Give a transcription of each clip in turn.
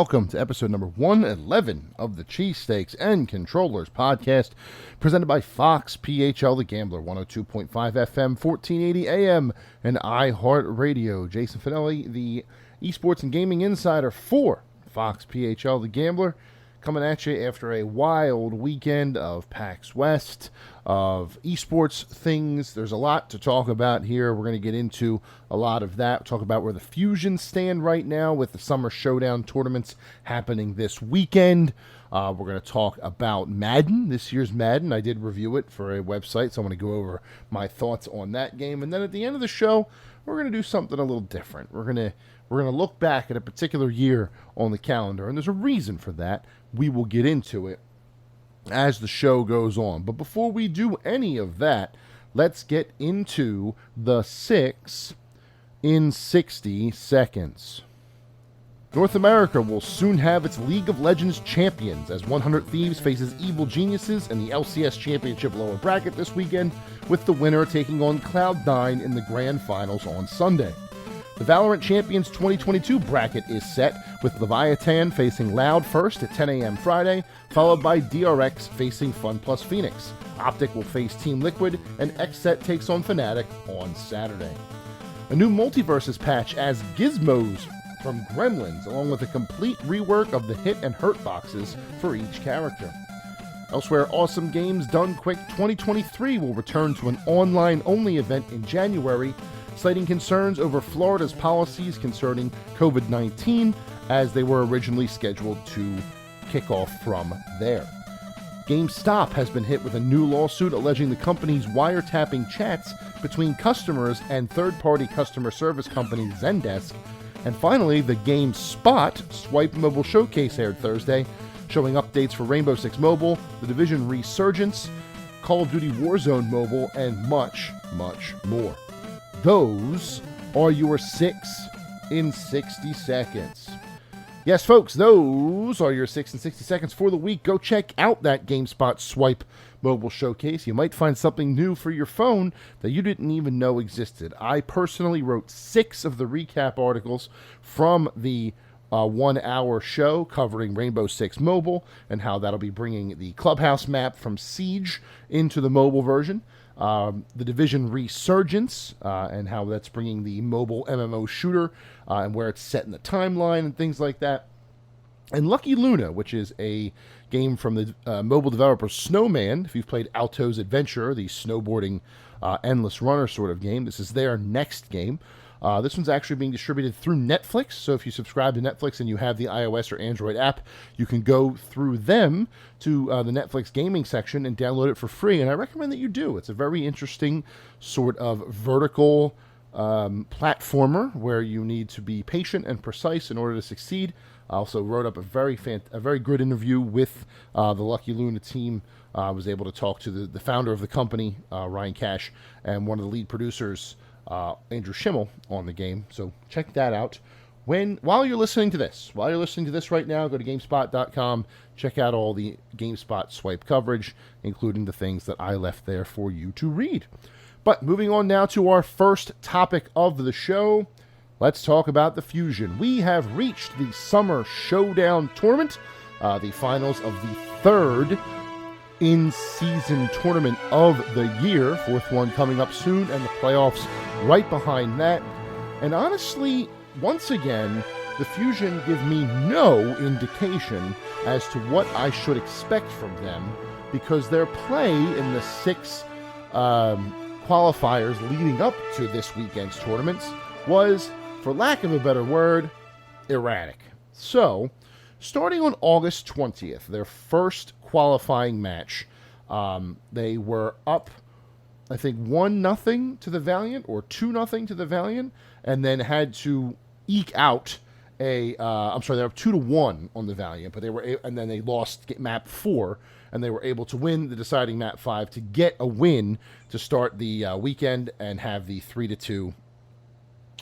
welcome to episode number 111 of the Cheesesteaks and Controllers podcast, presented by Fox PHL The Gambler, 102.5 FM, 1480 AM, and iHeartRadio. Jason Finelli, the esports and gaming insider for Fox PHL The Gambler, coming at you after a wild weekend of PAX West, of esports things. There's a lot to talk about here. We're going to get into a lot of that. Talk about where the Fusion stand right now with the Summer Showdown tournaments happening this weekend. We're going to talk about Madden, this year's Madden. I did review it for a website, so I'm going to go over my thoughts on that game. And then at the end of the show, we're going to do something a little different. We're going to look back at a particular year on the calendar, and there's a reason for that. We will get into it as the show goes on. But before we do any of that, let's get into the 6 in 60 seconds. North America will soon have its League of Legends champions as 100 Thieves faces Evil Geniuses in the LCS Championship lower bracket this weekend, with the winner taking on Cloud9 in the grand finals on Sunday. The Valorant Champions 2022 bracket is set, with Leviathan facing Loud first at 10 a.m. Friday, followed by DRX facing Fun Plus Phoenix. Optic will face Team Liquid, and XSET takes on Fnatic on Saturday. A new Multiverses patch adds gizmos from Gremlins, along with a complete rework of the hit and hurt boxes for each character. Elsewhere, Awesome Games Done Quick 2023 will return to an online-only event in January, citing concerns over Florida's policies concerning COVID-19 as they were originally scheduled to kick off from there. GameStop has been hit with a new lawsuit alleging the company's wiretapping chats between customers and third-party customer service company Zendesk. And finally, the GameSpot Swipe Mobile Showcase aired Thursday, showing updates for Rainbow Six Mobile, The Division Resurgence, Call of Duty Warzone Mobile, and much, much more. Those are your 6 in 60 seconds. Yes, folks, those are your 6 in 60 seconds for the week. Go check out that GameSpot Swipe Mobile Showcase. You might find something new for your phone that you didn't even know existed. I personally wrote 6 of the recap articles from the 1-hour show covering Rainbow Six Mobile and how that'll be bringing the clubhouse map from Siege into the mobile version. The Division Resurgence, and how that's bringing the mobile MMO shooter, and where it's set in the timeline and things like that. And Lucky Luna, which is a game from the mobile developer Snowman. If you've played Alto's Adventure, the snowboarding endless runner sort of game, this is their next game. This one's actually being distributed through Netflix, so if you subscribe to Netflix and you have the iOS or Android app, you can go through them to the Netflix gaming section and download it for free, and I recommend that you do. It's a very interesting sort of vertical platformer where you need to be patient and precise in order to succeed. I also wrote up a very good interview with the Lucky Luna team. I was able to talk to the founder of the company, Ryan Cash, and one of the lead producers, Andrew Schimmel, on the game. So check that out. While you're listening to this right now, go to GameSpot.com. Check out all the GameSpot swipe coverage, including the things that I left there for you to read. But moving on now to our first topic of the show, let's talk about the Fusion. We have reached the Summer Showdown tournament, the finals of the third in-season tournament of the year, fourth one coming up soon, and the playoffs right behind that. And honestly, once again, the Fusion give me no indication as to what I should expect from them, because their play in the 6 qualifiers leading up to this weekend's tournaments was, for lack of a better word, erratic. So, starting on August 20th, their first qualifying match, they were up, I think, 1-0 to the Valiant, or 2-0 to the Valiant, and then had to eke out they were 2-1 on the Valiant, but and then they lost map 4, and they were able to win the deciding map 5 to get a win to start the weekend and have the 3-2,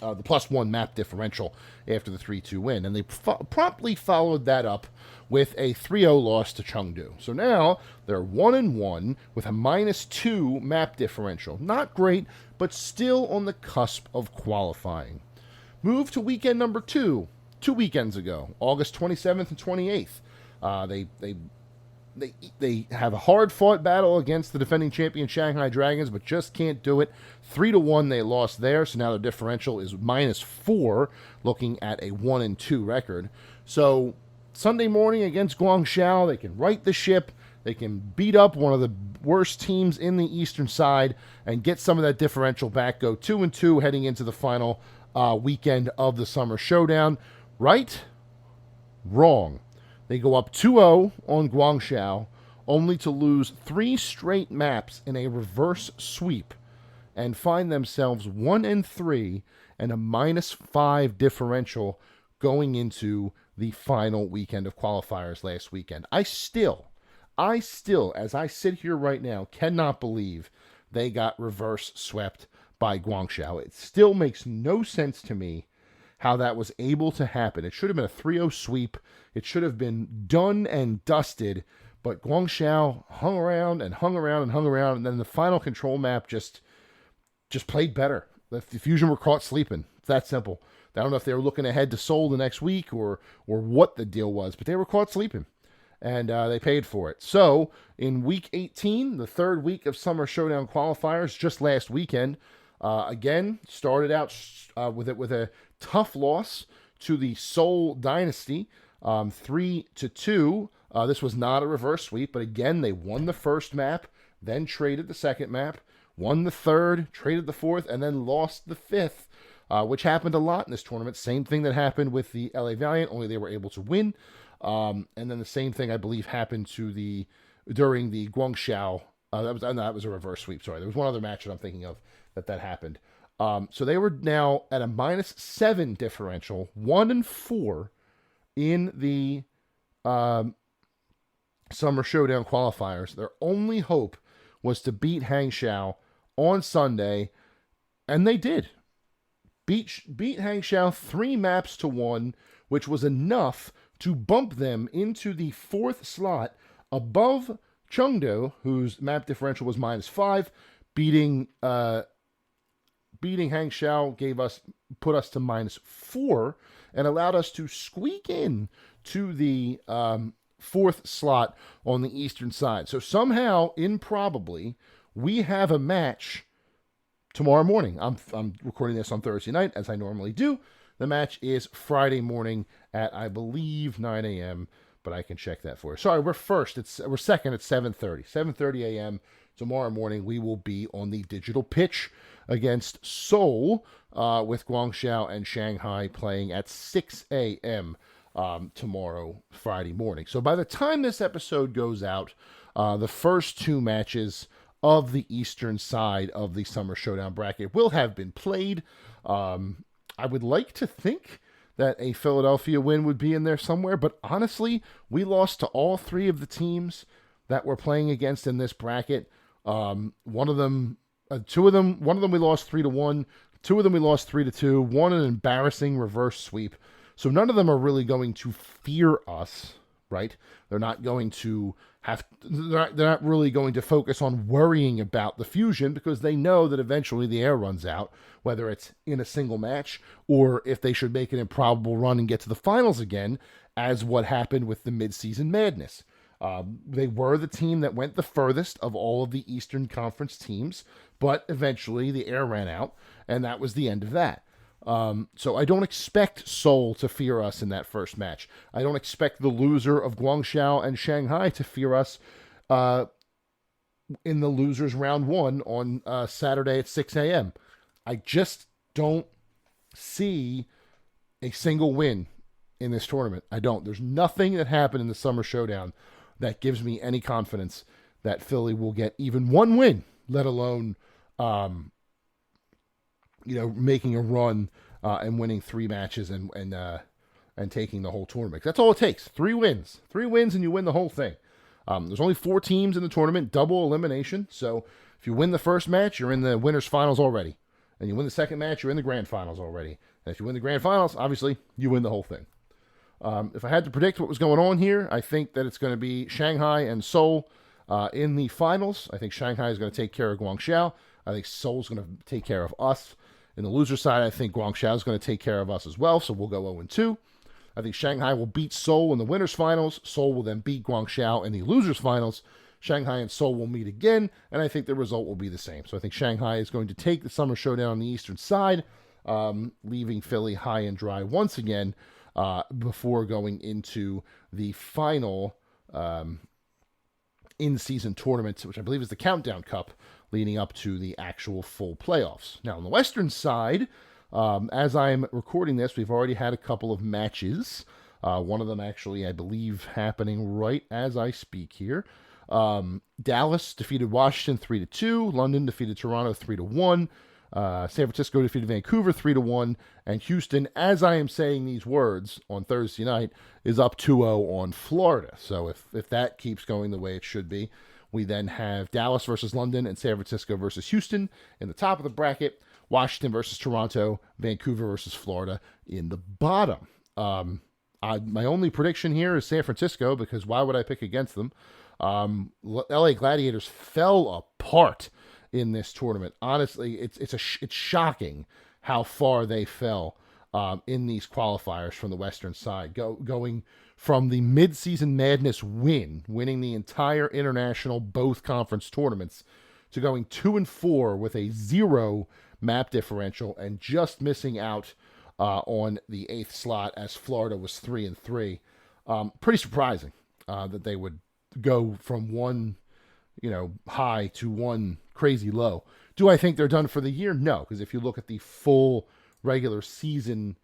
the +1 map differential after the 3-2 win. And they promptly followed that up with a 3-0 loss to Chengdu. So now they're 1-1 with a -2 map differential. Not great, but still on the cusp of qualifying. Move to weekend number 2. 2 weekends ago, August 27th and 28th. They have a hard-fought battle against the defending champion Shanghai Dragons, but just can't do it. 3-1 they lost there, so now their differential is -4, looking at a 1-2 record. So Sunday morning against Guangzhou, they can right the ship. They can beat up one of the worst teams in the Eastern side and get some of that differential back, go 2-2 heading into the final weekend of the Summer Showdown. Right? Wrong. They go up 2-0 on Guangzhou, only to lose 3 straight maps in a reverse sweep and find themselves 1-3 and a -5 differential going into the final weekend of qualifiers last weekend. I still, as I sit here right now, cannot believe they got reverse swept by Guangzhou. It still makes no sense to me how that was able to happen. It should have been a 3-0 sweep. It should have been done and dusted, but Guangzhou hung around, and then the final control map just played better. The Fusion were caught sleeping. It's that simple. I don't know if they were looking ahead to Seoul the next week or what the deal was, but they were caught sleeping, and they paid for it. So in Week 18, the third week of Summer Showdown qualifiers, just last weekend, again, started out with a tough loss to the Seoul Dynasty, 3-2. This was not a reverse sweep, but again, they won the first map, then traded the second map, won the third, traded the fourth, and then lost the fifth, which happened a lot in this tournament. Same thing that happened with the LA Valiant, only they were able to win. And then the same thing, I believe, happened during the Guangzhou. That was a reverse sweep. Sorry, there was one other match that I'm thinking of that happened. So they were now at a -7 differential, 1-4 in the Summer Showdown qualifiers. Their only hope was to beat Hangzhou on Sunday, and they did. Beat Hangzhou 3 maps to 1, which was enough to bump them into the 4th slot above Chengdu, whose map differential was -5. Beating Hangzhou put us to -4 and allowed us to squeak in to the 4th slot on the Eastern side. So somehow, improbably, we have a match tomorrow morning. I'm recording this on Thursday night, as I normally do. The match is Friday morning at, I believe, 9 a.m., but I can check that for you. Sorry, we're second at 7:30. 7:30 a.m. tomorrow morning, we will be on the digital pitch against Seoul, with Guangzhou and Shanghai playing at 6 a.m. Tomorrow, Friday morning. So by the time this episode goes out, the first 2 matches of the Eastern side of the Summer Showdown bracket will have been played. I would like to think that a Philadelphia win would be in there somewhere, but honestly, we lost to all 3 of the teams that we're playing against in this bracket. One of them we lost 3-1. 2 of them we lost 3-2. One an embarrassing reverse sweep. So none of them are really going to fear us, right? They're not really going to focus on worrying about the Fusion, because they know that eventually the air runs out, whether it's in a single match or if they should make an improbable run and get to the finals again, as what happened with the midseason madness. They were the team that went the furthest of all of the Eastern Conference teams, but eventually the air ran out, and that was the end of that. So I don't expect Seoul to fear us in that first match. I don't expect the loser of Guangzhou and Shanghai to fear us in the losers round 1 on Saturday at 6 a.m. I just don't see a single win in this tournament. I don't. There's nothing that happened in the Summer Showdown that gives me any confidence that Philly will get even one win, let alone making a run and winning 3 matches and taking the whole tournament. That's all it takes. 3 wins. 3 wins and you win the whole thing. There's only 4 teams in the tournament, double elimination. So if you win the first match, you're in the winners finals already. And you win the second match, you're in the grand finals already. And if you win the grand finals, obviously, you win the whole thing. If I had to predict what was going on here, I think that it's going to be Shanghai and Seoul in the finals. I think Shanghai is going to take care of Guangzhou. I think Seoul's going to take care of us. In the loser side, I think Guangzhou is going to take care of us as well, so we'll go 0-2. I think Shanghai will beat Seoul in the winners finals. Seoul will then beat Guangzhou in the losers finals. Shanghai and Seoul will meet again, and I think the result will be the same. So I think Shanghai is going to take the Summer Showdown on the eastern side, leaving Philly high and dry once again before going into the final in-season tournament, which I believe is the Countdown Cup, leading up to the actual full playoffs. Now, on the western side, as I'm recording this, we've already had a couple of matches. One of them actually, I believe, happening right as I speak here. Dallas defeated Washington 3-2. London defeated Toronto 3-1. San Francisco defeated Vancouver 3-1. And Houston, as I am saying these words on Thursday night, is up 2-0 on Florida. So if that keeps going the way it should be, we then have Dallas versus London and San Francisco versus Houston in the top of the bracket. Washington versus Toronto, Vancouver versus Florida in the bottom. My only prediction here is San Francisco, because why would I pick against them? LA Gladiators fell apart in this tournament. Honestly, it's shocking how far they fell in these qualifiers from the Western side, going from the mid-season madness winning the entire international both conference tournaments, to going 2-4 with a 0 map differential and just missing out on the 8th slot as Florida was 3-3. Pretty surprising that they would go from one, high to one crazy low. Do I think they're done for the year? No, because if you look at the full regular season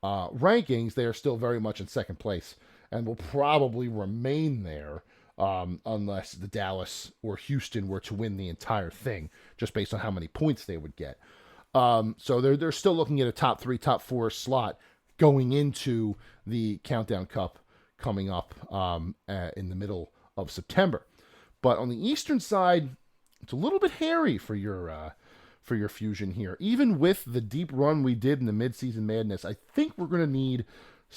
rankings, they are still very much in second place and will probably remain there unless the Dallas or Houston were to win the entire thing, just based on how many points they would get. So they're still looking at a top 3, top 4 slot going into the Countdown Cup coming up in the middle of September. But on the eastern side, it's a little bit hairy for your Fusion here. Even with the deep run we did in the midseason madness, I think we're going to need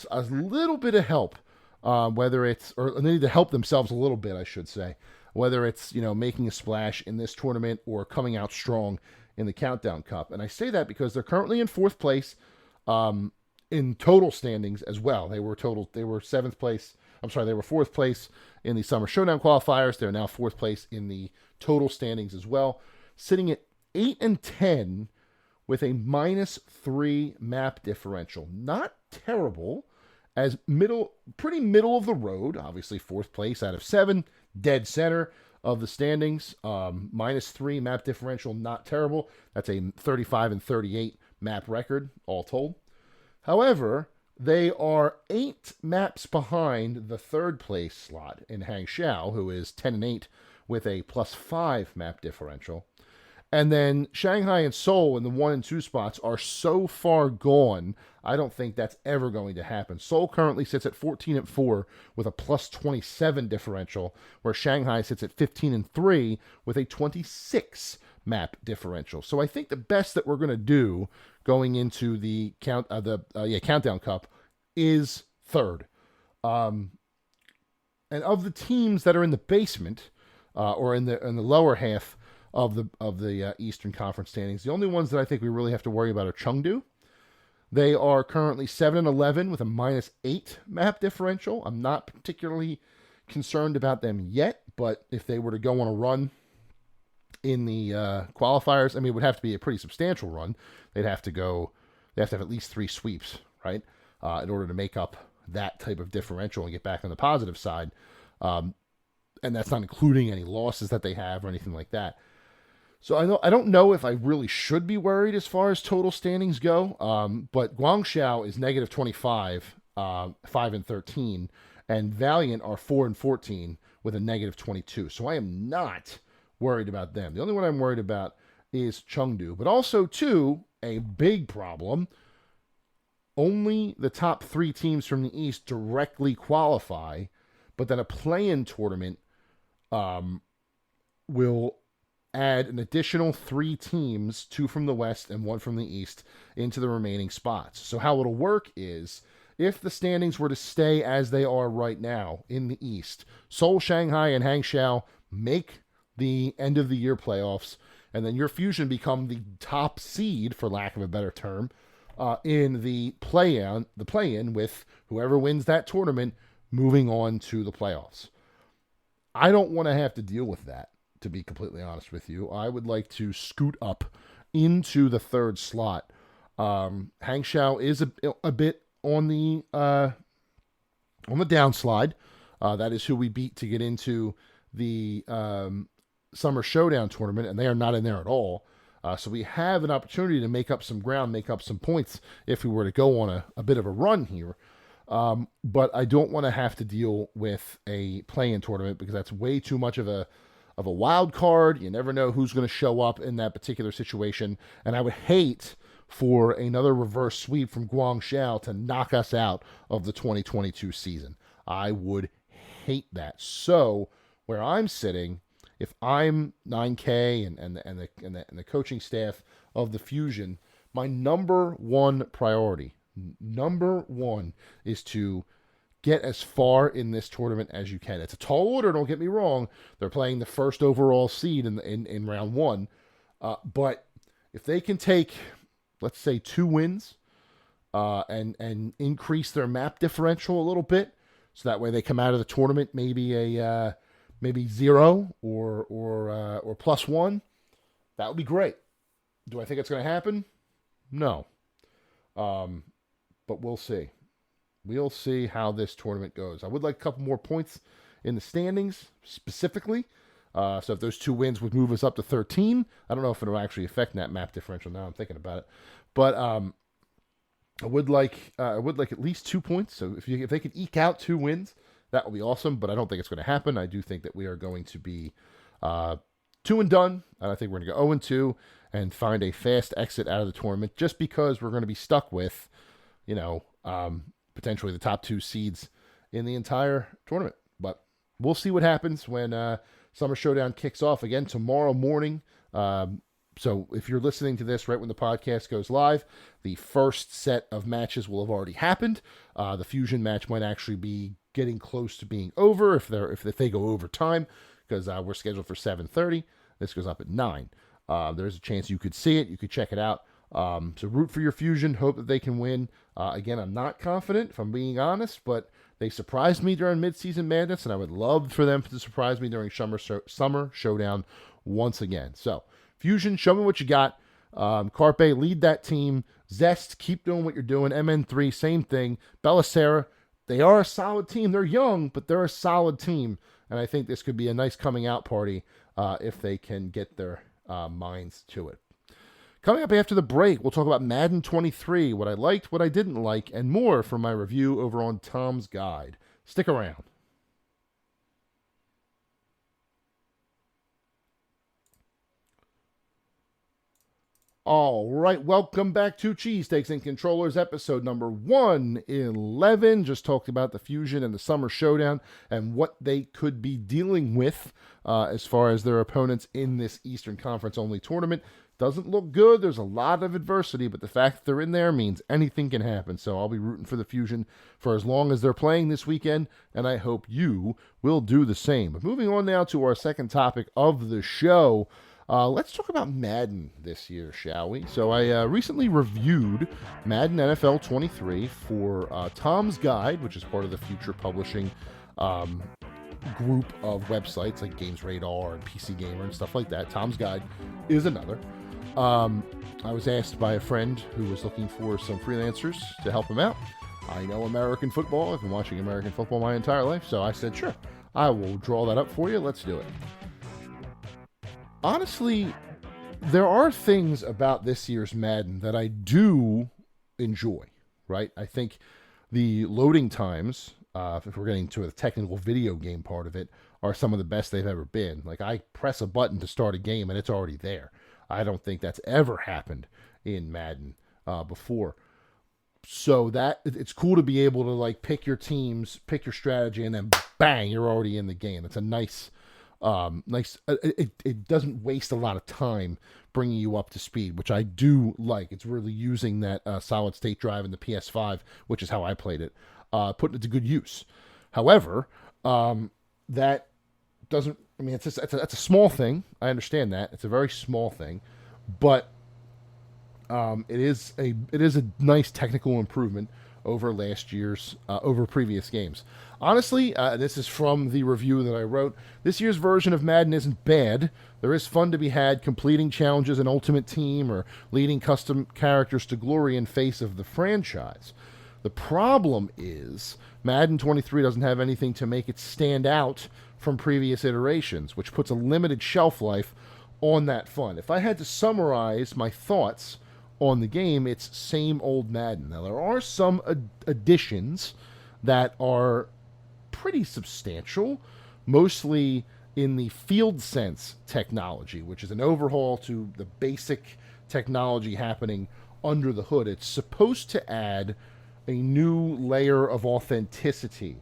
a little bit of help. Whether it's, or they need to help themselves a little bit, I should say. Whether it's making a splash in this tournament or coming out strong in the Countdown Cup. And I say that because they're currently in 4th place in total standings as well. They were 7th place. They were 4th place in the Summer Showdown qualifiers. They're now 4th place in the total standings as well, sitting at 8-10 with a -3 map differential. Not terrible, as pretty middle of the road. Obviously 4th place out of 7, dead center of the standings. -3 map differential, not terrible. That's a 35-38 map record, all told. However, they are 8 maps behind the 3rd place slot in Hangzhou, who is 10-8 with a +5 map differential. And then Shanghai and Seoul in the 1 and 2 spots are so far gone, I don't think that's ever going to happen. Seoul currently sits at 14-4 with a +27 differential, where Shanghai sits at 15-3 with a 26 map differential. So I think the best that we're going to do going into the Countdown Cup is 3rd. And of the teams that are in the basement or in the lower half of the Eastern Conference standings, the only ones that I think we really have to worry about are Chengdu. They are currently 7-11 with a -8 map differential. I'm not particularly concerned about them yet, but if they were to go on a run in the qualifiers, it would have to be a pretty substantial run. They have to have at least 3 sweeps, right, in order to make up that type of differential and get back on the positive side. And that's not including any losses that they have or anything like that. So I don't know if I really should be worried as far as total standings go. But Guangzhou is -25, 5-13, and Valiant are 4-14 with a -22. So I am not worried about them. The only one I'm worried about is Chengdu. But also, too, a big problem. Only the top 3 teams from the East directly qualify, but then a play-in tournament will add an additional 3 teams, 2 from the West and 1 from the East, into the remaining spots. So how it'll work is, if the standings were to stay as they are right now in the East, Seoul, Shanghai, and Hangzhou make the end-of-the-year playoffs, and then your Fusion become the top seed, for lack of a better term, in the play-in with whoever wins that tournament moving on to the playoffs. I don't want to have to deal with that, to be completely honest with you. I would like to scoot up into the third slot. Hangshao is a bit on the downslide. That is who we beat to get into the Summer Showdown tournament, and they are not in there at all. So we have an opportunity to make up some ground, make up some points if we were to go on a bit of a run here. But I don't want to have to deal with a play-in tournament because that's way too much of a wild card. You never know who's going to show up in that particular situation. And I would hate for another reverse sweep from Guangzhou to knock us out of the 2022 season. I would hate that. So where I'm sitting, if I'm 9K and the coaching staff of the Fusion, my number one priority, is to get as far in this tournament as you can. It's a tall order, don't get me wrong. They're playing the first overall seed in round one. But if they can take, let's say, 2 wins and increase their map differential a little bit, so that way they come out of the tournament maybe 0 or +1, that would be great. Do I think it's going to happen? No. But we'll see. We'll see how this tournament goes. I would like a couple more points in the standings specifically. So if those 2 wins would move us up to 13, I don't know if it'll actually affect that map differential now I'm thinking about it. But I would like at least 2 points. So if they could eke out 2 wins, that would be awesome. But I don't think it's going to happen. I do think that we are going to be 2 and done. And I think we're going to go 0 and 2 and find a fast exit out of the tournament, just because we're going to be stuck with, potentially the top 2 seeds in the entire tournament. But we'll see what happens when Summer Showdown kicks off again tomorrow morning. So if you're listening to this right when the podcast goes live, the first set of matches will have already happened. The Fusion match might actually be getting close to being over if they go overtime, because we're scheduled for 7:30. This goes up at 9. There's a chance you could see it. You could check it out. So root for your Fusion. Hope that they can win. Again, I'm not confident, if I'm being honest, but they surprised me during midseason madness, and I would love for them to surprise me during Summer Showdown once again. So, Fusion, show me what you got. Carpe, lead that team. Zest, keep doing what you're doing. MN3, same thing. Belisara, they are a solid team. They're young, but they're a solid team, and I think this could be a nice coming out party if they can get their minds to it. Coming up after the break, we'll talk about Madden 23, what I liked, what I didn't like, and more from my review over on Tom's Guide. Stick around. All right, welcome back to Cheesesteaks and Controllers, episode number 111. Just talked about the Fusion and the Summer Showdown and what they could be dealing with as far as their opponents in this Eastern Conference only tournament. Doesn't look good. There's a lot of adversity, but the fact that they're in there means anything can happen. So I'll be rooting for the Fusion for as long as they're playing this weekend, and I hope you will do the same. But moving on now to our second topic of the show, let's talk about Madden this year, shall we? So I recently reviewed Madden NFL 23 for Tom's Guide, which is part of the Future Publishing group of websites like Games Radar and PC Gamer and stuff like that. Tom's Guide is another. I was asked by a friend who was looking for some freelancers to help him out. I know American football. I've been watching American football my entire life, so I said, sure, I will draw that up for you. Let's do it. Honestly, there are things about this year's Madden that I do enjoy, right? I think the loading times, if we're getting to a technical video game part of it, are some of the best they've ever been. Like, I press a button to start a game and it's already there. I don't think that's ever happened in Madden before. So that it's cool to be able to like pick your teams, pick your strategy, and then bang, you're already in the game. It's a nice. It doesn't waste a lot of time bringing you up to speed, which I do like. It's really using that solid state drive in the PS5, which is how I played it, putting it to good use. However, that doesn't. I mean, it's a small thing. I understand that it's a very small thing, but It is a nice technical improvement over last year's over previous games. Honestly, this is from the review that I wrote. This year's version of Madden isn't bad. There is fun to be had completing challenges in Ultimate Team or leading custom characters to glory in face of the franchise. The problem is Madden 23 doesn't have anything to make it stand out from previous iterations, which puts a limited shelf life on that fun. If I had to summarize my thoughts on the game, it's same old Madden. Now, there are some additions that are pretty substantial, mostly in the field sense technology, which is an overhaul to the basic technology happening under the hood. It's supposed to add a new layer of authenticity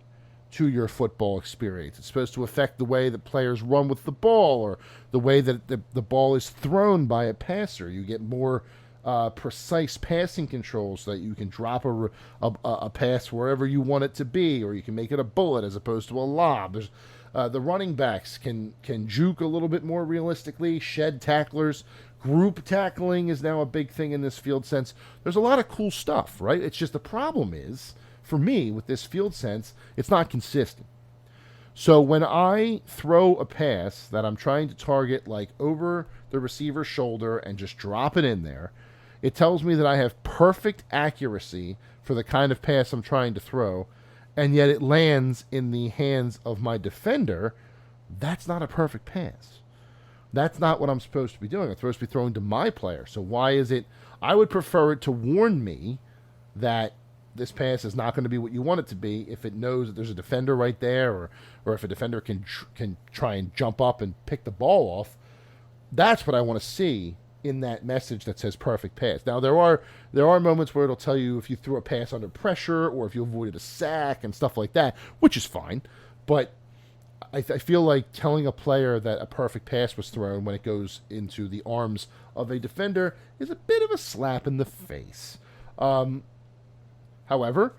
to your football experience. It's supposed to affect the way that players run with the ball or the way that the ball is thrown by a passer. You get more precise passing controls so that you can drop a pass wherever you want it to be, or you can make it a bullet as opposed to a lob. There's the running backs can juke a little bit more realistically, shed tacklers. Group tackling is now a big thing in this field sense. There's a lot of cool stuff, right? It's just the problem is, for me, with this field sense, it's not consistent. So when I throw a pass that I'm trying to target like over the receiver's shoulder and just drop it in there, it tells me that I have perfect accuracy for the kind of pass I'm trying to throw, and yet it lands in the hands of my defender. That's not a perfect pass. That's not what I'm supposed to be doing. I'm supposed to be throwing to my player. So why is it? I would prefer it to warn me that this pass is not going to be what you want it to be if it knows that there's a defender right there, or if a defender can try and jump up and pick the ball off. That's what I want to see in that message that says perfect pass. Now, there are moments where it'll tell you if you threw a pass under pressure or if you avoided a sack and stuff like that, which is fine. But I feel like telling a player that a perfect pass was thrown when it goes into the arms of a defender is a bit of a slap in the face. However,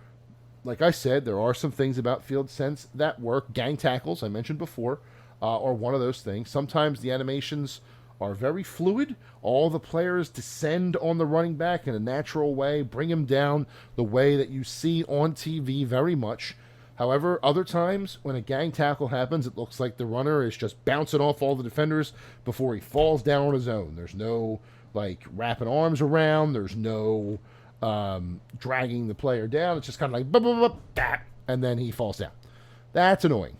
like I said, there are some things about field sense that work. Gang tackles, I mentioned before, are one of those things. Sometimes the animations are very fluid. All the players descend on the running back in a natural way, bring him down the way that you see on TV very much. However, other times when a gang tackle happens, it looks like the runner is just bouncing off all the defenders before he falls down on his own. There's no like wrapping arms around. There's no dragging the player down. It's just kind of like, and then he falls down. That's annoying.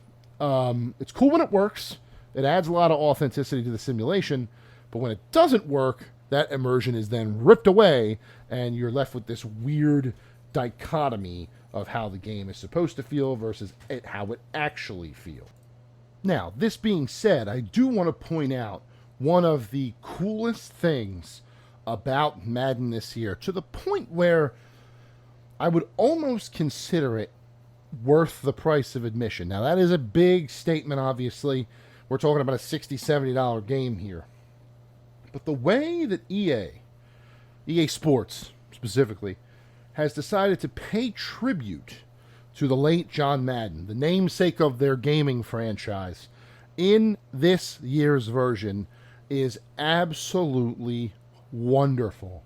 It's cool when it works. It adds a lot of authenticity to the simulation, but when it doesn't work, that immersion is then ripped away, and you're left with this weird dichotomy of how the game is supposed to feel versus how it actually feels. Now, this being said, I do want to point out one of the coolest things about Madden this year, to the point where I would almost consider it worth the price of admission. Now, that is a big statement, obviously. We're talking about a $60, $70 game here. But the way that EA Sports specifically, has decided to pay tribute to the late John Madden, the namesake of their gaming franchise, in this year's version is absolutely wonderful.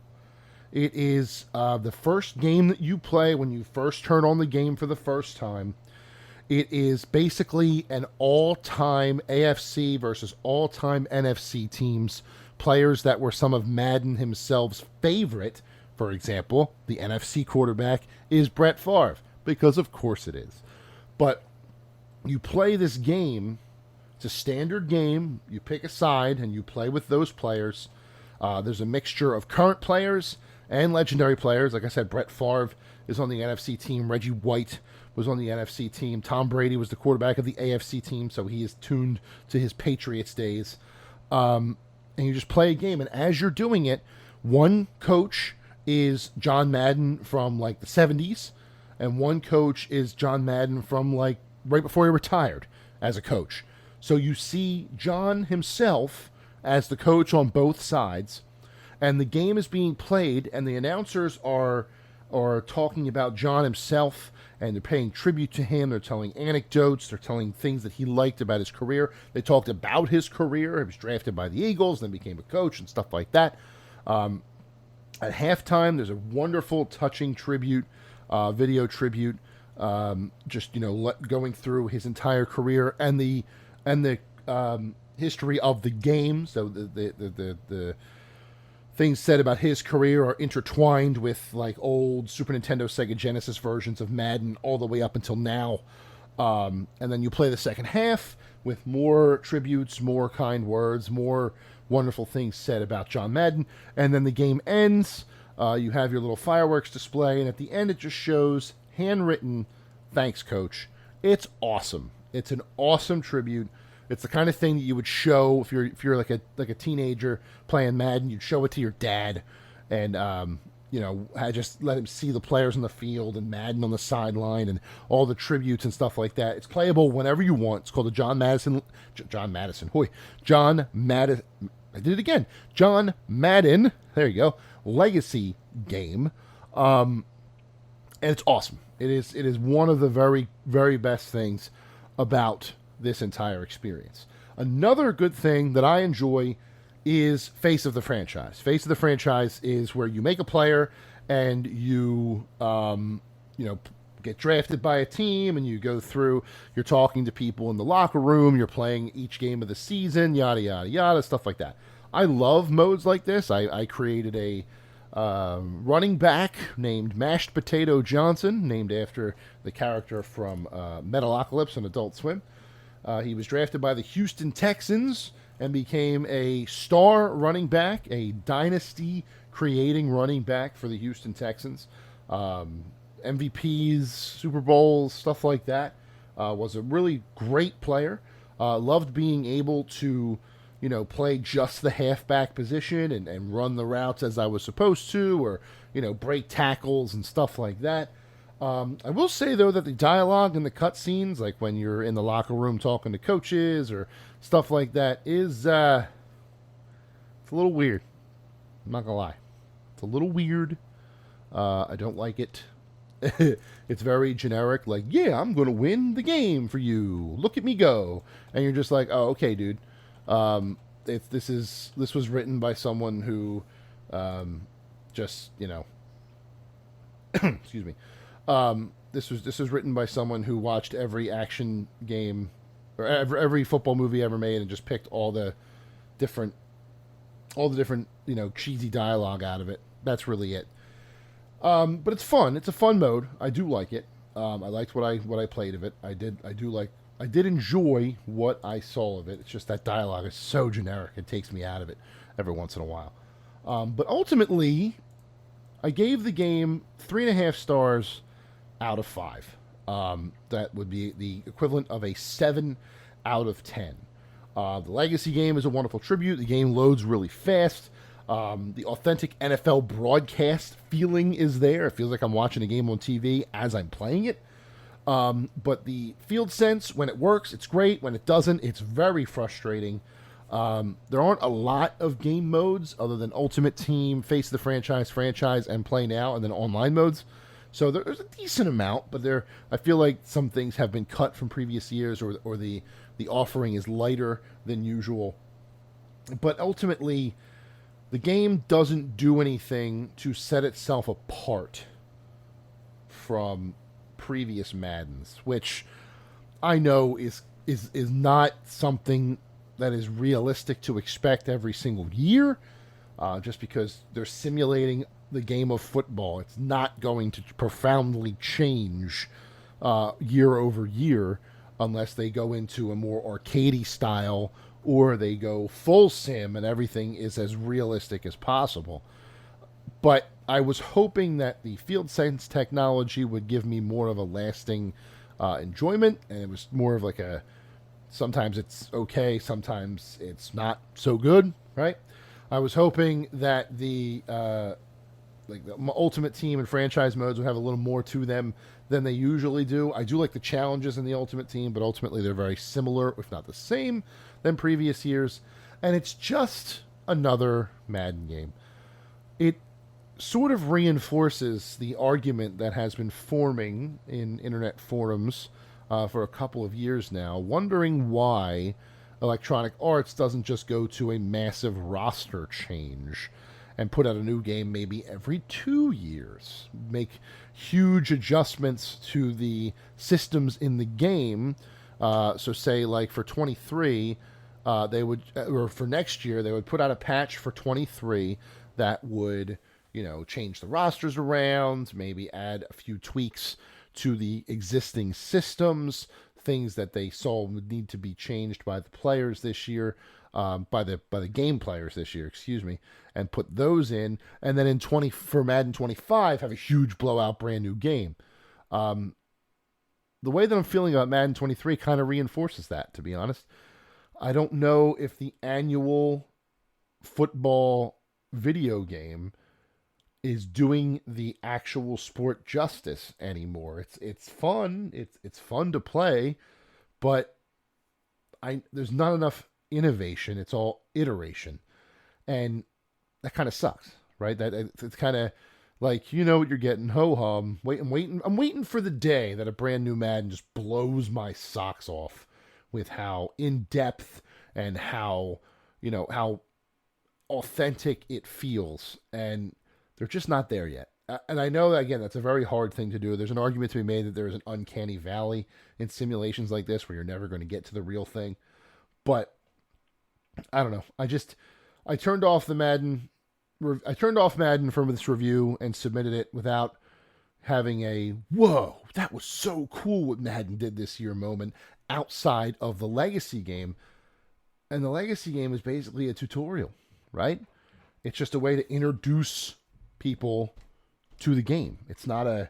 It is the first game that you play when you first turn on the game for the first time. It is basically an all-time AFC versus all-time NFC teams, players that were some of Madden himself's favorite. For example, the NFC quarterback is Brett Favre, because of course it is. But you play this game, it's a standard game, you pick a side and you play with those players. There's a mixture of current players and legendary players. Like I said, Brett Favre is on the NFC team. Reggie White was on the NFC team. Tom Brady was the quarterback of the AFC team, so he is tuned to his Patriots days. And you just play a game, and as you're doing it, one coach is John Madden from like the 70s, and one coach is John Madden from like right before he retired as a coach. So you see John himself as the coach on both sides, and the game is being played, and the announcers are talking about John himself, and they're paying tribute to him. They're telling anecdotes. They're telling things that he liked about his career. They talked about his career. He was drafted by the Eagles, then became a coach and stuff like that. At halftime, there's a wonderful, touching tribute, video tribute, just going through his entire career and the history of the game. So the things said about his career are intertwined with like old Super Nintendo, Sega Genesis versions of Madden all the way up until now. And then you play the second half with more tributes, more kind words, more wonderful things said about John Madden. And then the game ends. You have your little fireworks display, and at the end it just shows handwritten, "Thanks, Coach." It's awesome. It's an awesome tribute. It's the kind of thing that you would show if you're like a teenager playing Madden. You'd show it to your dad, and I just let him see the players on the field and Madden on the sideline and all the tributes and stuff like that. It's playable whenever you want. It's called the John Madden. I did it again. John Madden. There you go. Legacy game, and it's awesome. It is one of the very, very best things about this entire experience. Another good thing that I enjoy is Face of the Franchise. Face of the Franchise is where you make a player and you get drafted by a team, and you go through, you're talking to people in the locker room, you're playing each game of the season, yada, yada, yada, stuff like that. I love modes like this. I created a running back named Mashed Potato Johnson, named after the character from Metalocalypse on Adult Swim. He was drafted by the Houston Texans and became a star running back, a dynasty-creating running back for the Houston Texans. MVPs, Super Bowls, stuff like that. Was a really great player. Loved being able to, play just the halfback position and run the routes as I was supposed to, or, break tackles and stuff like that. I will say, though, that the dialogue and the cutscenes, like when you're in the locker room talking to coaches or stuff like that, is it's a little weird. I'm not going to lie. It's a little weird. I don't like it. It's very generic, like, yeah, I'm going to win the game for you. Look at me go. And you're just like, oh, okay, dude. This was written by someone who excuse me. This was written by someone who watched every action game or every football movie ever made and just picked all the different cheesy dialogue out of it. That's really it. But it's fun. It's a fun mode. I do like it. I liked what I played of it. I did enjoy what I saw of it. It's just that dialogue is so generic. It takes me out of it every once in a while. But ultimately, I gave the game 3.5 stars out of 5. That would be the equivalent of a 7 out of 10. The Legacy game is a wonderful tribute. The game loads really fast. The authentic NFL broadcast feeling is there. It feels like I'm watching a game on TV as I'm playing it. But the field sense, when it works, it's great. When it doesn't, it's very frustrating. There aren't a lot of game modes other than Ultimate Team, Face of the Franchise, and Play Now, and then online modes. So there's a decent amount, but I feel like some things have been cut from previous years, or the offering is lighter than usual. But ultimately, the game doesn't do anything to set itself apart from previous Maddens, which I know is not something that is realistic to expect every single year, just because they're simulating the game of football. It's not going to profoundly change year over year unless they go into a more arcadey style, or they go full sim and everything is as realistic as possible. But I was hoping that the field sense technology would give me more of a lasting enjoyment, and it was more of like sometimes it's okay, sometimes it's not so good, right? I was hoping that the Ultimate Team and franchise modes would have a little more to them than they usually do. I do like the challenges in the Ultimate Team, but ultimately they're very similar, if not the same, than previous years. And it's just another Madden game. It sort of reinforces the argument that has been forming in internet forums for a couple of years now, wondering why Electronic Arts doesn't just go to a massive roster change and put out a new game maybe every 2 years. Make huge adjustments to the systems in the game. So say like for 23, they would, or for next year, they would put out a patch for 23 that would, change the rosters around, maybe add a few tweaks to the existing systems, things that they saw would need to be changed by the players this year, by the game players this year, excuse me, and put those in, and then for Madden 25 have a huge blowout brand new game. The way that I'm feeling about Madden 23 kind of reinforces that, to be honest. I don't know if the annual football video game is doing the actual sport justice anymore. It's fun. It's fun to play, but there's not enough innovation. It's all iteration, and that kind of sucks, right? It's kind of like, you know what you're getting. Ho hum. I'm waiting for the day that a brand new Madden just blows my socks off with how in depth and how authentic it feels, and they're just not there yet. And I know that, again, that's a very hard thing to do. There's an argument to be made that there is an uncanny valley in simulations like this where you're never going to get to the real thing. But I don't know. I turned off Madden from this review and submitted it without having a, whoa, that was so cool what Madden did this year moment outside of the legacy game. And the legacy game is basically a tutorial, right? It's just a way to introduce people to the game. It's not a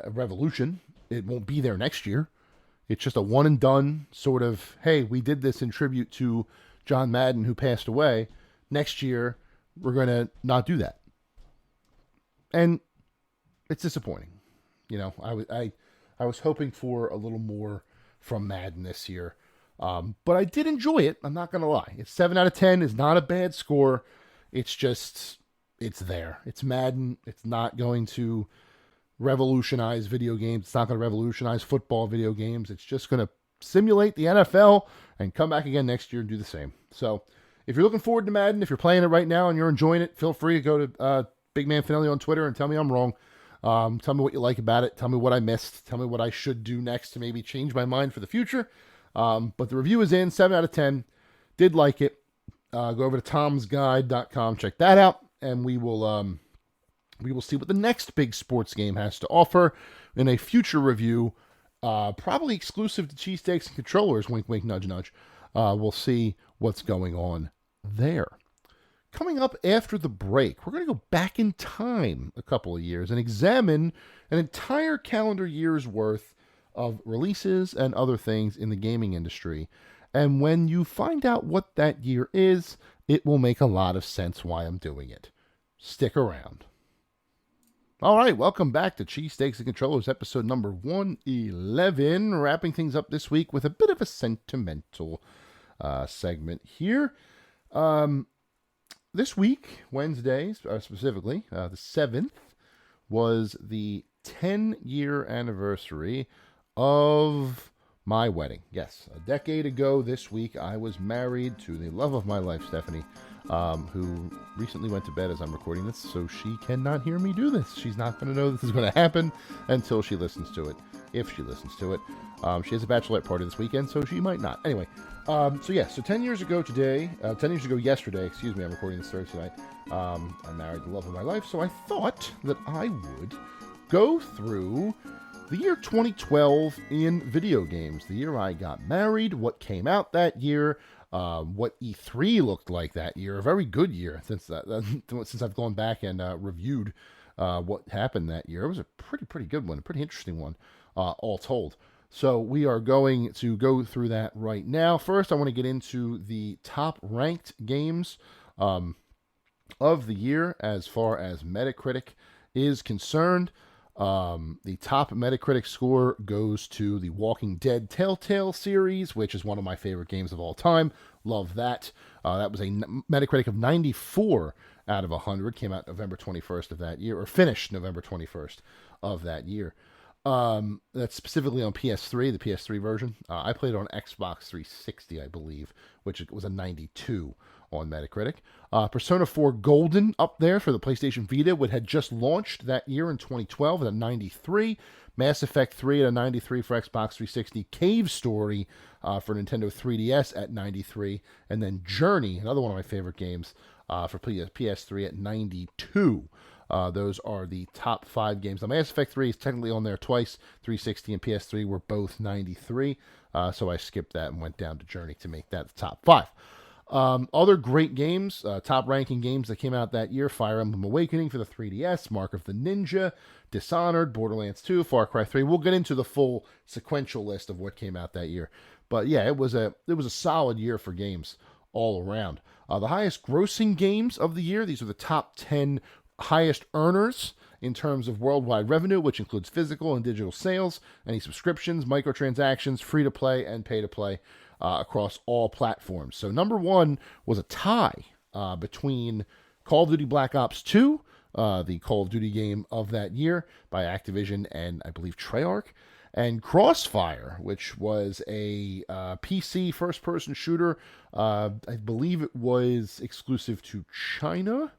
revolution. It won't be there next year. It's just a one and done sort of, hey, we did this in tribute to John Madden who passed away. Next year, we're going to not do that. And it's disappointing. I was hoping for a little more from Madden this year. But I did enjoy it. I'm not going to lie. It's 7 out of 10 is not a bad score. It's just, it's there. It's Madden. It's not going to revolutionize video games. It's not going to revolutionize football video games. It's just going to simulate the NFL and come back again next year and do the same. So if you're looking forward to Madden, if you're playing it right now and you're enjoying it, feel free to go to Big Man Finelli on Twitter and tell me I'm wrong. Tell me what you like about it. Tell me what I missed. Tell me what I should do next to maybe change my mind for the future. But the review is in, 7 out of 10. Did like it. Go over to tomsguide.com, check that out, and we will see what the next big sports game has to offer in a future review, probably exclusive to cheesesteaks and controllers, wink, wink, nudge, nudge. We'll see what's going on there. Coming up after the break, we're going to go back in time a couple of years and examine an entire calendar year's worth of releases and other things in the gaming industry. And when you find out what that year is, it will make a lot of sense why I'm doing it. Stick around. All right, welcome back to Cheesesteaks and Controllers, episode number 111. Wrapping things up this week with a bit of a sentimental segment here. This week, Wednesday specifically, the 7th, was the 10-year anniversary of my wedding. Yes, a decade ago this week, I was married to the love of my life, Stephanie, who recently went to bed as I'm recording this, so she cannot hear me do this. She's not going to know this is going to happen until she listens to it, if she listens to it. She has a bachelorette party this weekend, so she might not. Anyway, so 10 years ago yesterday, excuse me, I'm recording this Thursday night, I married the love of my life, so I thought that I would go through the year 2012 in video games, the year I got married, what came out that year, what E3 looked like that year. A very good year since I've gone back and reviewed what happened that year. It was a pretty good one, a pretty interesting one, all told. So we are going to go through that right now. First, I want to get into the top ranked games of the year as far as Metacritic is concerned. The top Metacritic score goes to the Walking Dead Telltale series, which is one of my favorite games of all time. Love that. That was a Metacritic of 94 out of 100. Came out November 21st of that year, or finished November 21st of that year. That's specifically on PS3, the PS3 version. I played on Xbox 360, I believe, which was a 92 on Metacritic. Persona 4 Golden up there for the PlayStation Vita, which had just launched that year in 2012 at a 93. Mass Effect 3 at a 93 for Xbox 360. Cave Story for Nintendo 3DS at 93. And then Journey, another one of my favorite games, for PS3 at 92. Those are the top 5 games. Now, Mass Effect 3 is technically on there twice. 360 and PS3 were both 93. So I skipped that and went down to Journey to make that the top 5. Other great games, top ranking games that came out that year: Fire Emblem Awakening for the 3DS, Mark of the Ninja, Dishonored, Borderlands 2, Far Cry 3. We'll get into the full sequential list of what came out that year. But yeah, it was a solid year for games all around. The highest grossing games of the year, these are the top 10 highest earners in terms of worldwide revenue, which includes physical and digital sales, any subscriptions, microtransactions, free-to-play, and pay-to-play across all platforms. So number one was a tie between Call of Duty Black Ops 2, the Call of Duty game of that year by Activision and I believe Treyarch, and Crossfire, which was a PC first-person shooter. I believe it was exclusive to China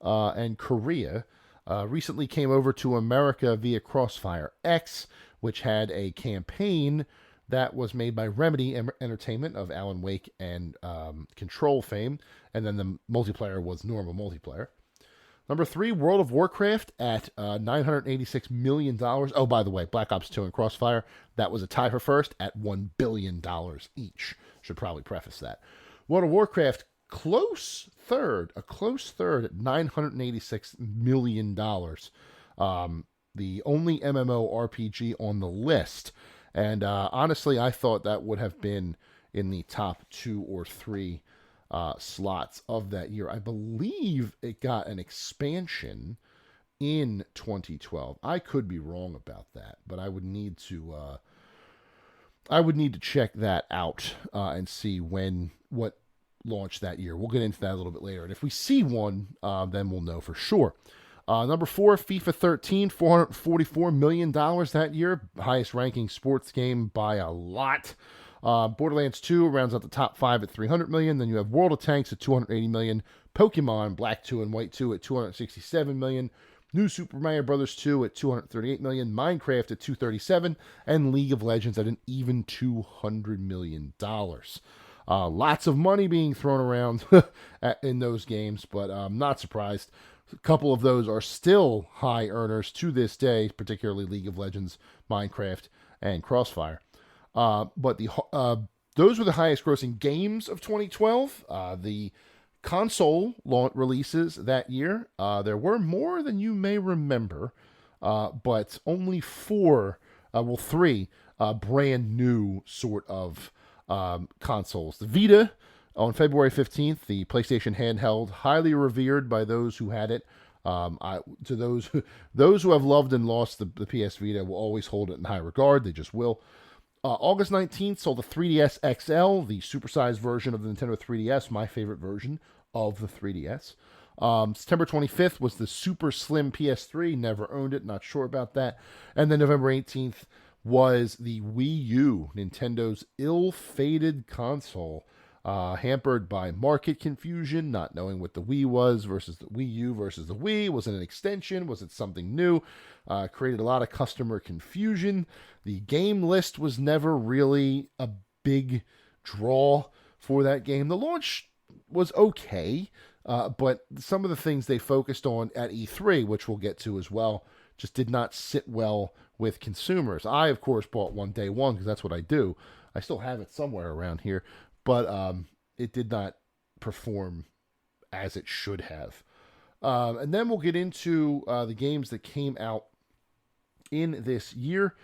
and Korea. Recently came over to America via Crossfire X, which had a campaign that was made by Remedy Entertainment of Alan Wake and Control fame, and then the multiplayer was normal multiplayer. Number 3, World of Warcraft at $986 million. Oh, by the way, Black Ops 2 and Crossfire, that was a tie for first at $1 billion each. Should probably preface that. World of Warcraft, a close third at $986 million. The only MMORPG on the list. And honestly, I thought that would have been in the top 2 or 3 slots of that year. I believe it got an expansion in 2012. I could be wrong about that, but I would need to check that out and see what launched that year. We'll get into that a little bit later. And if we see one, then we'll know for sure. Number 4, FIFA 13, $444 million that year. Highest ranking sports game by a lot. Borderlands 2 rounds out the top 5 at $300 million. Then you have World of Tanks at $280 million. Pokemon Black 2 and White 2 at $267 million. New Super Mario Bros. 2 at $238 million. Minecraft at $237 million. And League of Legends at an even $200 million. Lots of money being thrown around in those games, but I'm not surprised. A couple of those are still high earners to this day, particularly League of Legends, Minecraft, and Crossfire. But those were the highest grossing games of 2012. The console releases that year, there were more than you may remember, but only 3 brand new sort of consoles. The Vita on February 15th, the PlayStation handheld, highly revered by those who had it. To those who have loved and lost the PS Vita will always hold it in high regard. They just will. August 19th sold the 3DS XL, the supersized version of the Nintendo 3DS, my favorite version of the 3DS. September 25th was the super slim PS3, never owned it, not sure about that. And then November 18th was the Wii U, Nintendo's ill-fated console, hampered by market confusion, not knowing what the Wii was versus the Wii U versus the Wii. Was it an extension? Was it something new? Created a lot of customer confusion. The game list was never really a big draw for that game. The launch was okay, but some of the things they focused on at E3, which we'll get to as well, just did not sit well with consumers. I, of course, bought one day one because that's what I do. I still have it somewhere around here, but it did not perform as it should have. And then we'll get into the games that came out in this year.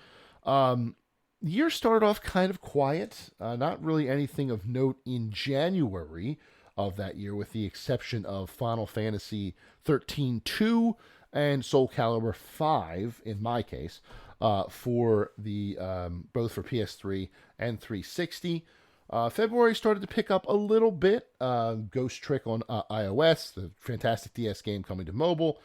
The year started off kind of quiet. Not really anything of note in January of that year, with the exception of Final Fantasy 13-2 and Soul Calibur 5, in my case, for the both for PS3 and 360. February started to pick up a little bit. Ghost Trick on iOS, the fantastic DS game coming to mobile.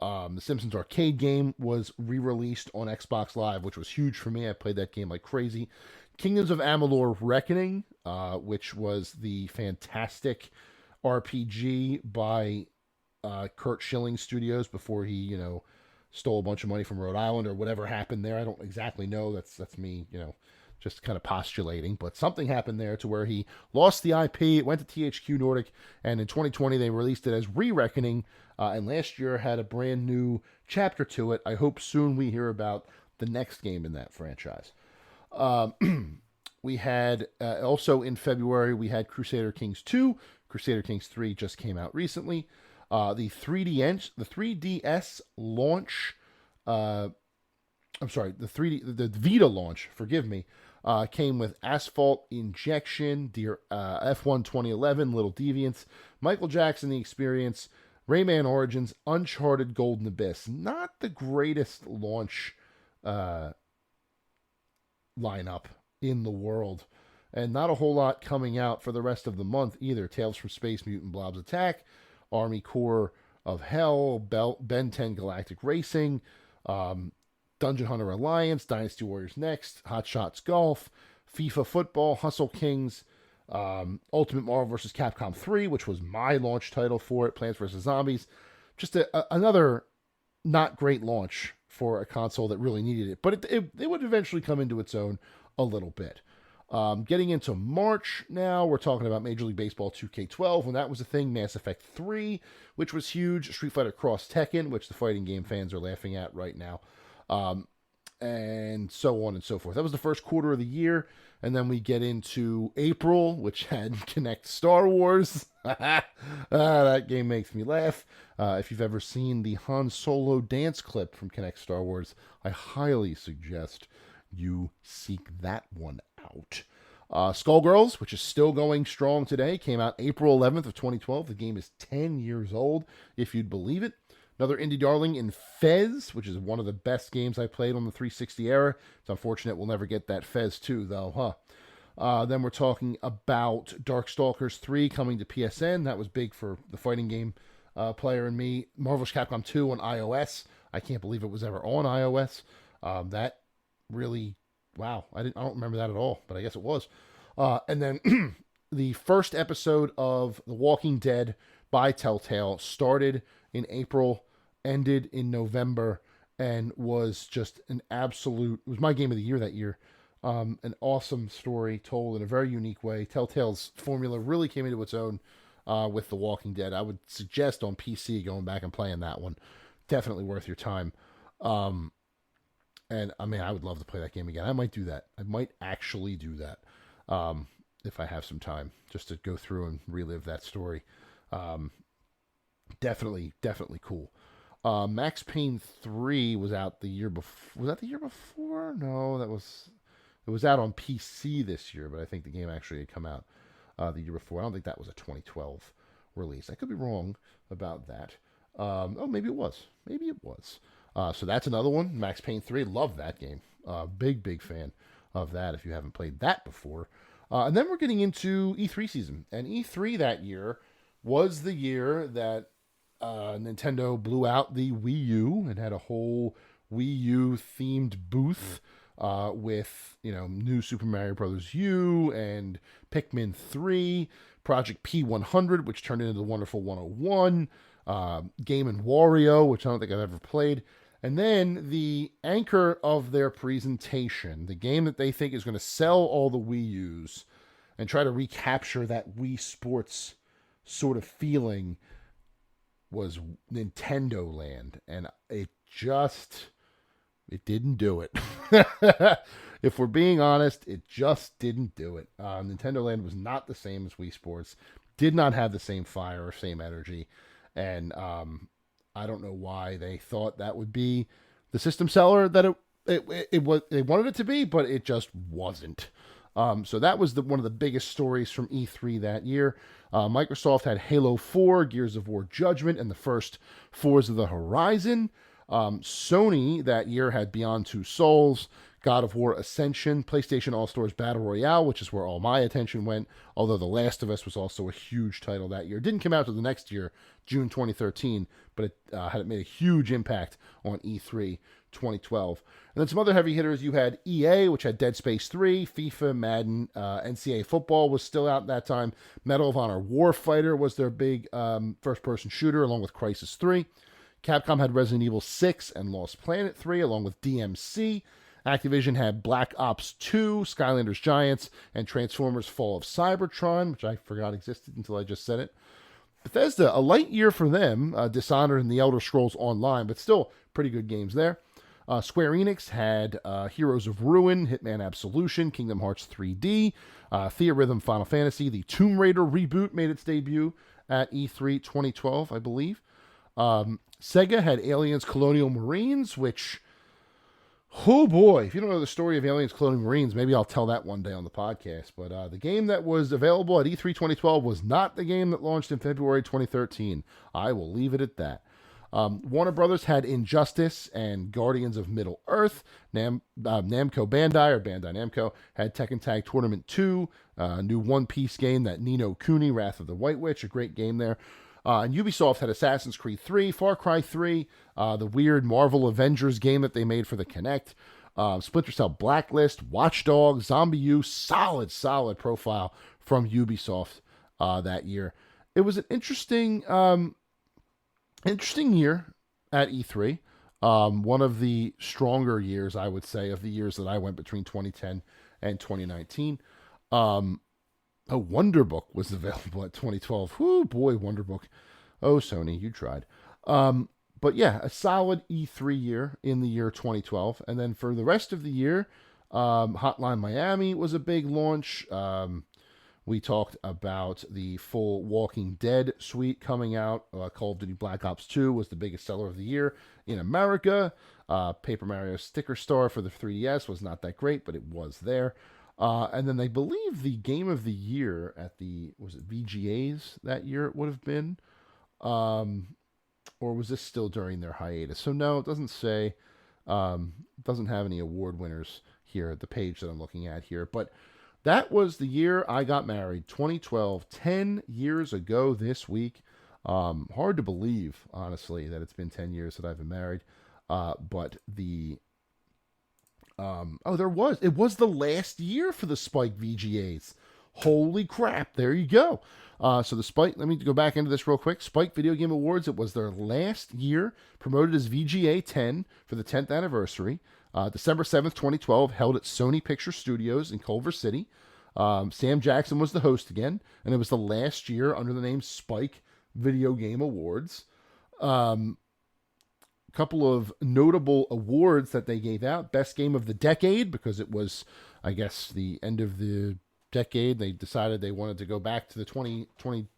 The Simpsons arcade game was re-released on Xbox Live, which was huge for me. I played that game like crazy. Kingdoms of Amalur Reckoning, which was the fantastic RPG by Kurt Schilling Studios before he, stole a bunch of money from Rhode Island or whatever happened there. I don't exactly know. That's me, just kind of postulating. But something happened there to where he lost the IP. It went to THQ Nordic, and in 2020 they released it as Re-Reckoning. And last year had a brand new chapter to it. I hope soon we hear about the next game in that franchise. We had also in February we had Crusader Kings 2. Crusader Kings 3 just came out recently. The 3DS launch. The Vita launch. Forgive me. Came with Asphalt Injection, F1 2011, Little Deviants, Michael Jackson: The Experience, Rayman Origins, Uncharted: Golden Abyss. Not the greatest launch lineup in the world, and not a whole lot coming out for the rest of the month either. Tales from Space, Mutant Blobs Attack, Army Corps of Hell, Ben 10 Galactic Racing, Dungeon Hunter Alliance, Dynasty Warriors Next, Hot Shots Golf, FIFA Football, Hustle Kings, Ultimate Marvel vs. Capcom 3, which was my launch title for it, Plants vs. Zombies. Just another not great launch for a console that really needed it. But it would eventually come into its own a little bit. Getting into March now, we're talking about Major League Baseball 2K12, when that was a thing, Mass Effect 3, which was huge, Street Fighter Cross Tekken, which the fighting game fans are laughing at right now, and so on and so forth. That was the first quarter of the year, and then we get into April, which had Kinect Star Wars. That game makes me laugh. If you've ever seen the Han Solo dance clip from Kinect Star Wars, I highly suggest you seek that one out. Skullgirls, which is still going strong today, came out April 11th of 2012. The game is 10 years old, if you'd believe it. Another indie darling in Fez, which is one of the best games I played on the 360 era. It's unfortunate we'll never get that Fez 2, though, huh? Then we're talking about Darkstalkers 3 coming to PSN. That was big for the fighting game player and me. Marvel's Capcom 2 on iOS. I can't believe it was ever on iOS. That really, wow, I don't remember that at all, but I guess it was. And then the first episode of The Walking Dead by Telltale started in April, ended in November, and was just it was my game of the year that year. An awesome story told in a very unique way. Telltale's formula really came into its own with The Walking Dead. I would suggest on PC going back and playing that one. Definitely worth your time. And I mean, I would love to play that game again. I might do that. I might actually do that if I have some time, just to go through and relive that story. Definitely cool. Max Payne 3 was out the year before. Was that the year before? No, it was out on PC this year, but I think the game actually had come out the year before. I don't think that was a 2012 release. I could be wrong about that. Maybe it was. So that's another one. Max Payne 3. Love that game. Big fan of that if you haven't played that before. And then we're getting into E3 season. And E3 that year was the year that Nintendo blew out the Wii U and had a whole Wii U themed booth with, new Super Mario Bros. U and Pikmin 3, Project P100, which turned into the Wonderful 101, Game & Wario, which I don't think I've ever played. And then the anchor of their presentation, the game that they think is going to sell all the Wii U's and try to recapture that Wii Sports sort of feeling, was Nintendo Land. And it didn't do it. If we're being honest, it just didn't do it. Nintendo Land was not the same as Wii Sports, did not have the same fire or same energy. And I don't know why they thought that would be the system seller that it was. They wanted it to be, but it just wasn't. So that was one of the biggest stories from E3 that year. Microsoft had Halo 4, Gears of War Judgment, and the first Forza of the Horizon. Sony that year had Beyond Two Souls, God of War Ascension, PlayStation All-Stars Battle Royale, which is where all my attention went, although The Last of Us was also a huge title that year. It didn't come out till the next year, June 2013, but it had made a huge impact on E3 2012. And then some other heavy hitters. You had EA, which had Dead Space 3, FIFA, Madden, NCAA football was still out at that time. Medal of Honor Warfighter was their big first-person shooter, along with Crysis 3. Capcom had Resident Evil 6 and Lost Planet 3, along with DMC. Activision had Black Ops 2, Skylanders Giants, and Transformers Fall of Cybertron, which I forgot existed until I just said it. Bethesda, a light year for them, Dishonored and The Elder Scrolls Online, but still pretty good games there. Square Enix had Heroes of Ruin, Hitman Absolution, Kingdom Hearts 3D, Theatrhythm Final Fantasy. The Tomb Raider reboot made its debut at E3 2012, I believe. Sega had Aliens Colonial Marines, which, oh boy, if you don't know the story of Aliens Colonial Marines, maybe I'll tell that one day on the podcast. But the game that was available at E3 2012 was not the game that launched in February 2013. I will leave it at that. Warner Brothers had Injustice and Guardians of Middle-earth. Namco Bandai, or Bandai Namco, had Tekken Tag Tournament 2, new One Piece game, that Ni no Kuni, Wrath of the White Witch, a great game there. And Ubisoft had Assassin's Creed 3, Far Cry 3, the weird Marvel Avengers game that they made for the Kinect, Splinter Cell Blacklist, Watch Dogs, Zombie U. Solid profile from Ubisoft that year. It was an interesting year at E3. One of the stronger years, I would say, of the years that I went between 2010 and 2019. A Wonder Book was available at 2012. Whoo, boy, Wonder Book. Oh, Sony, you tried. But yeah, a solid E3 year in the year 2012. And then for the rest of the year, Hotline Miami was a big launch. We talked about the full Walking Dead suite coming out. Call of Duty Black Ops 2 was the biggest seller of the year in America. Paper Mario Sticker Star for the 3DS was not that great, but it was there. And then I believe the game of the year at was it VGAs that year it would have been? Or was this still during their hiatus? So no, it doesn't say. Doesn't have any award winners here at the page that I'm looking at here. But that was the year I got married, 2012, 10 years ago this week. Hard to believe, honestly, that it's been 10 years that I've been married. But it was the last year for the Spike VGAs. Holy crap, there you go. So the Spike, let me go back into this real quick. Spike Video Game Awards, it was their last year, promoted as VGA 10 for the 10th anniversary. December 7th, 2012, held at Sony Picture Studios in Culver City. Sam Jackson was the host again, and it was the last year under the name Spike Video Game Awards. Couple of notable awards that they gave out. Best Game of the Decade, because it was, I guess, the end of the decade. They decided they wanted to go back to the 2001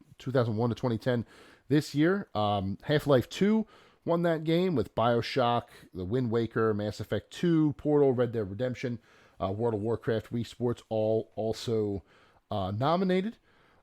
to 2010 this year. Half-Life 2 won that game, with BioShock, The Wind Waker, Mass Effect 2, Portal, Red Dead Redemption, World of Warcraft, Wii Sports, all also nominated.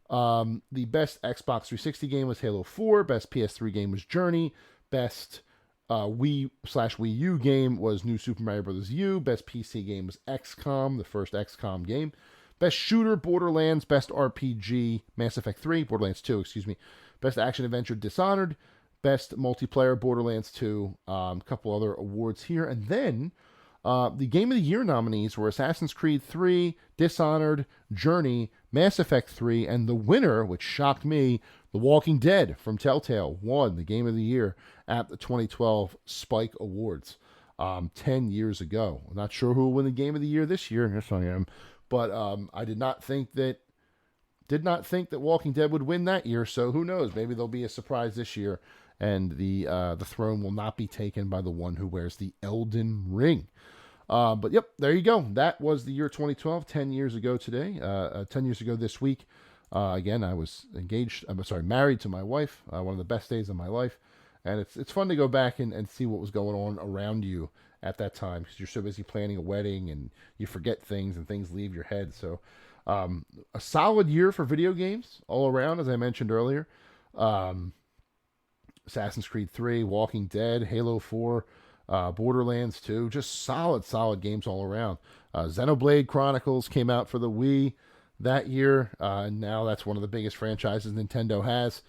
The best Xbox 360 game was Halo 4. Best PS3 game was Journey. Best Wii/Wii U game was New Super Mario Bros. U. Best PC game was XCOM, the first XCOM game. Best shooter, Borderlands. Best RPG, Mass Effect 3. Borderlands 2, excuse me. Best action adventure, Dishonored. Best multiplayer, Borderlands 2. A couple other awards here. And then the Game of the Year nominees were Assassin's Creed 3, Dishonored, Journey, Mass Effect 3, and the winner, which shocked me, The Walking Dead from Telltale, won the Game of the Year at the 2012 Spike Awards 10 years ago. I'm not sure who will win the Game of the Year this year. Yes, I am. But I did not think that Walking Dead would win that year, so who knows? Maybe there'll be a surprise this year, and the throne will not be taken by the one who wears the Elden Ring. But yep, there you go. That was the year 2012, 10 years ago today. 10 years ago this week. Again, I was married to my wife. One of the best days of my life. And it's fun to go back and see what was going on around you at that time, because you're so busy planning a wedding and you forget things and things leave your head. So a solid year for video games all around, as I mentioned earlier. Assassin's Creed 3, Walking Dead, Halo 4, Borderlands 2, just solid games all around. Xenoblade Chronicles came out for the Wii that year, and now that's one of the biggest franchises Nintendo has.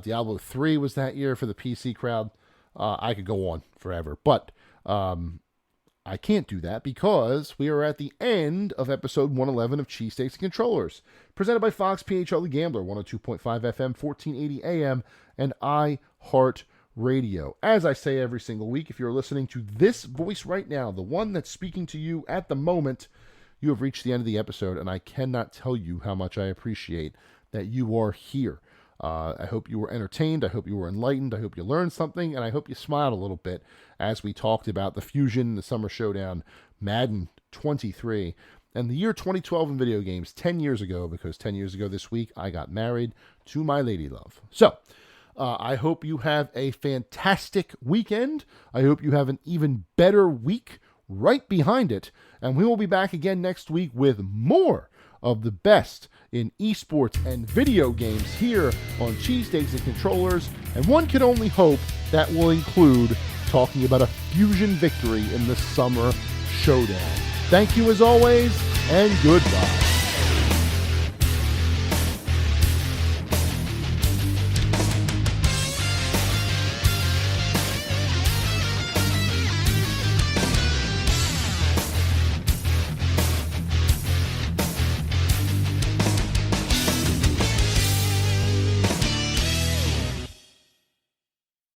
Diablo 3 was that year for the PC crowd. I could go on forever, but I can't do that because we are at the end of episode 111 of Cheesesteaks and Controllers, presented by Fox PHL The Gambler, 102.5 FM, 1480 AM, and iHeart Radio. As I say every single week, if you're listening to this voice right now, the one that's speaking to you at the moment, you have reached the end of the episode, and I cannot tell you how much I appreciate that you are here. I hope you were entertained. I hope you were enlightened. I hope you learned something, and I hope you smiled a little bit as we talked about the Fusion, the Summer Showdown, Madden 23, and the year 2012 in video games 10 years ago, because 10 years ago this week, I got married to my lady love. So, I hope you have a fantastic weekend. I hope you have an even better week right behind it, and we will be back again next week with more of the best in esports and video games here on Cheesesteaks and Controllers, and one can only hope that will include talking about a Fusion victory in the Summer Showdown. Thank you as always, and goodbye.